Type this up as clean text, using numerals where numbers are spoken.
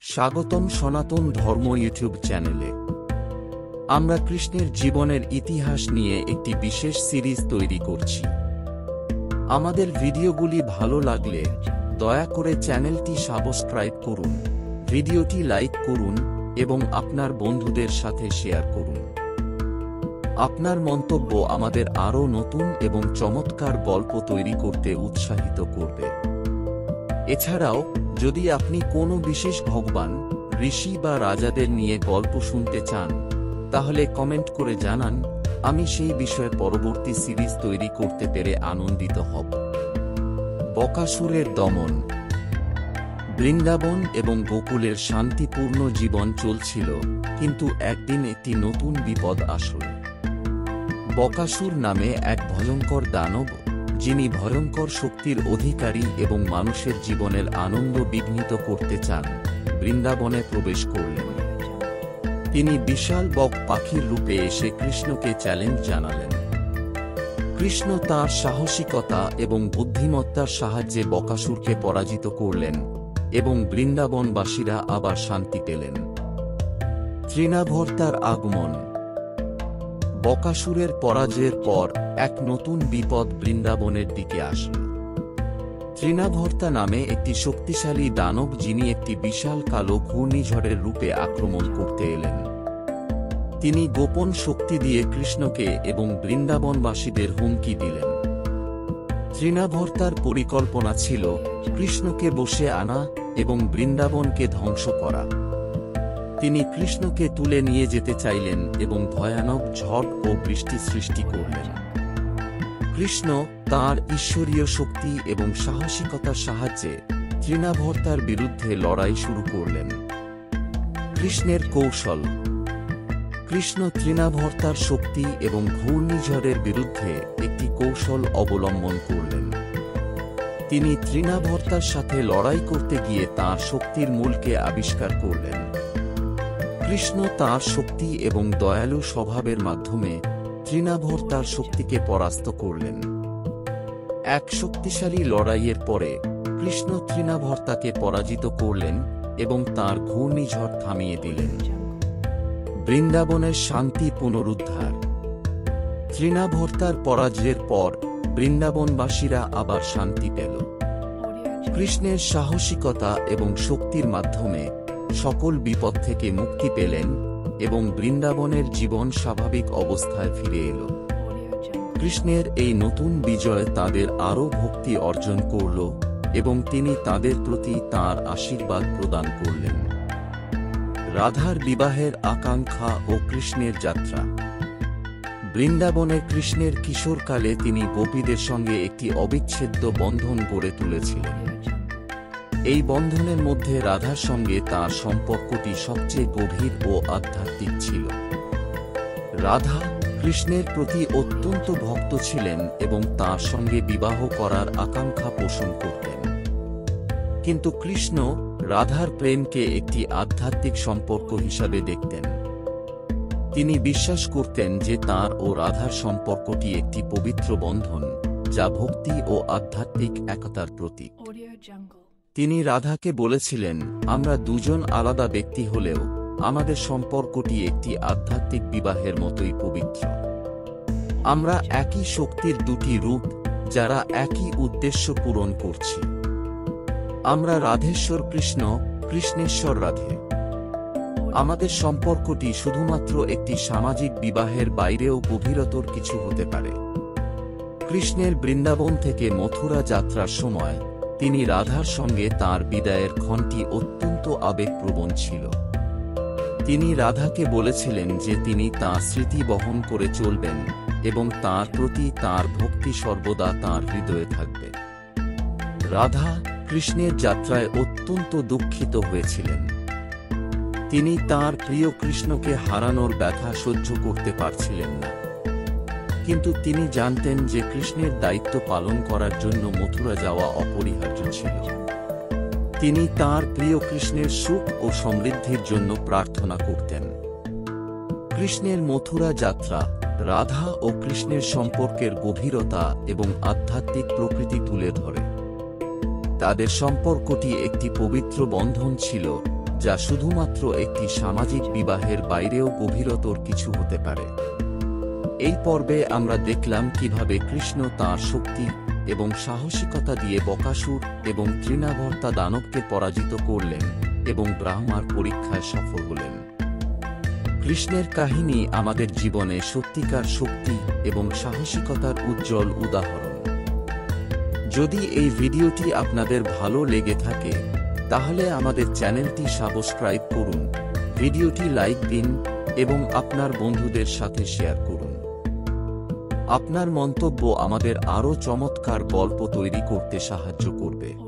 স্বাগতম সনাতন ধর্ম ইউটিউব চ্যানেলে। আমরা কৃষ্ণের জীবনের ইতিহাস নিয়ে একটি বিশেষ সিরিজ তৈরি করছি। আমাদের ভিডিওগুলি ভালো লাগলে দয়া করে চ্যানেলটি সাবস্ক্রাইব করুন, ভিডিওটি লাইক করুন এবং আপনার বন্ধুদের সাথে শেয়ার করুন। আপনার মন্তব্য আমাদের আরও নতুন এবং চমৎকার গল্প তৈরি করতে উৎসাহিত করবে। এছাড়াও যদি আপনি কোনো বিশেষ ভগবান, ঋষি বা রাজাদের নিয়ে গল্প শুনতে চান, তাহলে কমেন্ট করে জানান। আমি সেই বিষয়ে পরবর্তী সিরিজ তৈরি করতে পেরে আনন্দিত হব। বকাসুরের দমন। বৃন্দাবন এবং গোকুলের শান্তিপূর্ণ জীবন চলছিল, কিন্তু একদিন একটি নতুন বিপদ আসল। বকাসুর নামে এক ভয়ঙ্কর দানব, যিনি ভয়ঙ্কর শক্তির অধিকারী এবং মানুষের জীবনের আনন্দ বিঘ্নিত করতে চান, বৃন্দাবনে প্রবেশ করলেন। তিনি বিশাল বক পাখির রূপে এসে কৃষ্ণকে চ্যালেঞ্জ জানালেন। কৃষ্ণ তাঁর সাহসিকতা এবং বুদ্ধিমত্তার সাহায্যে বকাসুরকে পরাজিত করলেন এবং বৃন্দাবনবাসীরা আবার শান্তি পেলেন। তৃণাভর্তার আগমন। বকাসুরের পরাজয়ের পর এক নতুন বিপদ বৃন্দাবনের দিকে আসল। তৃণাভর্তা নামে একটি শক্তিশালী দানব, যিনি একটি বিশাল কালো ঘূর্ণিঝড়ের রূপে আক্রমণ করতে এলেন। তিনি গোপন শক্তি দিয়ে কৃষ্ণকে এবং বৃন্দাবনবাসীদের হুমকি দিলেন। তৃণাভর্তার পরিকল্পনা ছিল কৃষ্ণকে বশে আনা এবং বৃন্দাবনকে ধ্বংস করা। তিনি কৃষ্ণকে তুলে নিয়ে যেতে চাইলেন এবং ভয়ানক ঝড় ও বৃষ্টি সৃষ্টি করলেন। কৃষ্ণ তাঁর ঈশ্বরীয় শক্তি এবং সাহসিকতার সাহায্যে তৃণাভর্তার বিরুদ্ধে লড়াই শুরু করলেন। কৃষ্ণের কৌশল। কৃষ্ণ তৃণাভর্তার শক্তি এবং ঘূর্ণিঝড়ের বিরুদ্ধে একটি কৌশল অবলম্বন করলেন। তিনি তৃণাভর্তার সাথে লড়াই করতে গিয়ে তাঁর শক্তির মূলকে আবিষ্কার করলেন। কৃষ্ণ তাঁর শক্তি এবং দয়ালু স্বভাবের মাধ্যমে তৃণাভর্তার শক্তিকে পরাস্ত করলেন। এক শক্তিশালী লড়াইয়ের পরে কৃষ্ণ তৃণাভর্তাকে পরাজিত করলেন এবং তাঁর ঘূর্ণিঝড় থামিয়ে দিলেন। বৃন্দাবনের শান্তি পুনরুদ্ধার। তৃণাভর্তার পরাজয়ের পর বৃন্দাবনবাসীরা আবার শান্তি পেল। কৃষ্ণের সাহসিকতা এবং শক্তির মাধ্যমে সকল বিপদ থেকে মুক্তি পেলেন এবং বৃন্দাবনের জীবন স্বাভাবিক অবস্থায় ফিরে এল। কৃষ্ণের এই নতুন বিজয় তাদের আরও ভক্তি অর্জন করল এবং তিনি তাদের প্রতি তাঁর আশীর্বাদ প্রদান করলেন। রাধার বিবাহের আকাঙ্ক্ষা ও কৃষ্ণের যাত্রা। বৃন্দাবনে কৃষ্ণের কিশোরকালে তিনি গোপীদের সঙ্গে একটি অবিচ্ছেদ্য বন্ধন গড়ে তুলেছিলেন। এই বন্ধনের মধ্যে রাধার সঙ্গে তাঁর সম্পর্কটি সবচেয়ে গভীর ও আধ্যাত্মিক ছিল। রাধা কৃষ্ণের প্রতি অত্যন্ত ভক্ত ছিলেন এবং তাঁর সঙ্গে বিবাহ করার আকাঙ্ক্ষা পোষণ করতেন। কিন্তু কৃষ্ণ রাধার প্রেমকে একটি আধ্যাত্মিক সম্পর্ক হিসাবে দেখতেন। তিনি বিশ্বাস করতেন যে তাঁর ও রাধার সম্পর্কটি একটি পবিত্র বন্ধন, যা ভক্তি ও আধ্যাত্মিক একতার প্রতীক। তিনি রাধাকে বলেছিলেন, আমরা দুজন আলাদা ব্যক্তি হলেও আমাদের সম্পর্কটি একটি আধ্যাত্মিক বিবাহের মতোই পবিত্র। আমরা একই শক্তির দুটি রূপ, যারা একই উদ্দেশ্য পূরণ করছি। আমরা রাধেশ্বর কৃষ্ণ, কৃষ্ণেশ্বর রাধে। আমাদের সম্পর্কটি শুধুমাত্র একটি সামাজিক বিবাহের বাইরেও গভীরতর কিছু হতে পারে। কৃষ্ণের বৃন্দাবন থেকে মথুরা যাত্রার সময় তিনি রাধার সঙ্গে তাঁর বিদায়ের ক্ষণটি অত্যন্ত আবেগপ্রবণ ছিল। তিনি রাধাকে বলেছিলেন যে তিনি তাঁর স্মৃতি বহন করে চলবেন এবং তাঁর প্রতি তাঁর ভক্তি সর্বদা তাঁর হৃদয়ে থাকবে। রাধা কৃষ্ণের যাত্রায় অত্যন্ত দুঃখিত হয়েছিলেন। তিনি তাঁর প্রিয় কৃষ্ণকে হারানোর ব্যথা সহ্য করতে পারছিলেন না, কিন্তু তিনি জানতেন যে কৃষ্ণের দায়িত্ব পালন করার জন্য মথুরা যাওয়া অপরিহার্য ছিল। তিনি তাঁর প্রিয় কৃষ্ণের সুখ ও সমৃদ্ধির জন্য প্রার্থনা করতেন। কৃষ্ণের মথুরা যাত্রা রাধা ও কৃষ্ণের সম্পর্কের গভীরতা এবং আধ্যাত্মিক প্রকৃতি তুলে ধরে। তাদের সম্পর্কটি একটি পবিত্র বন্ধন ছিল, যা শুধুমাত্র একটি সামাজিক বিবাহের বাইরেও গভীরতর কিছু হতে পারে। এই পর্বে আমরা দেখলাম কিভাবে কৃষ্ণ তাঁর শক্তি এবং সাহসিকতা দিয়ে বকাসুর এবং তৃণাভর্তা দানবকে পরাজিত করলেন এবং ব্রহ্মার পরীক্ষায় সফল হলেন। কৃষ্ণের কাহিনী আমাদের জীবনে সত্যিকার শক্তি এবং সাহসিকতার উজ্জ্বল উদাহরণ। যদি এই ভিডিওটি আপনাদের ভালো লেগে থাকে তাহলে আমাদের চ্যানেলটি সাবস্ক্রাইব করুন, ভিডিওটি লাইক দিন এবং আপনার বন্ধুদের সাথে শেয়ার করুন। আপনার মন্তব্য আমাদের আরও চমৎকার গল্প তৈরি করতে সাহায্য করবে।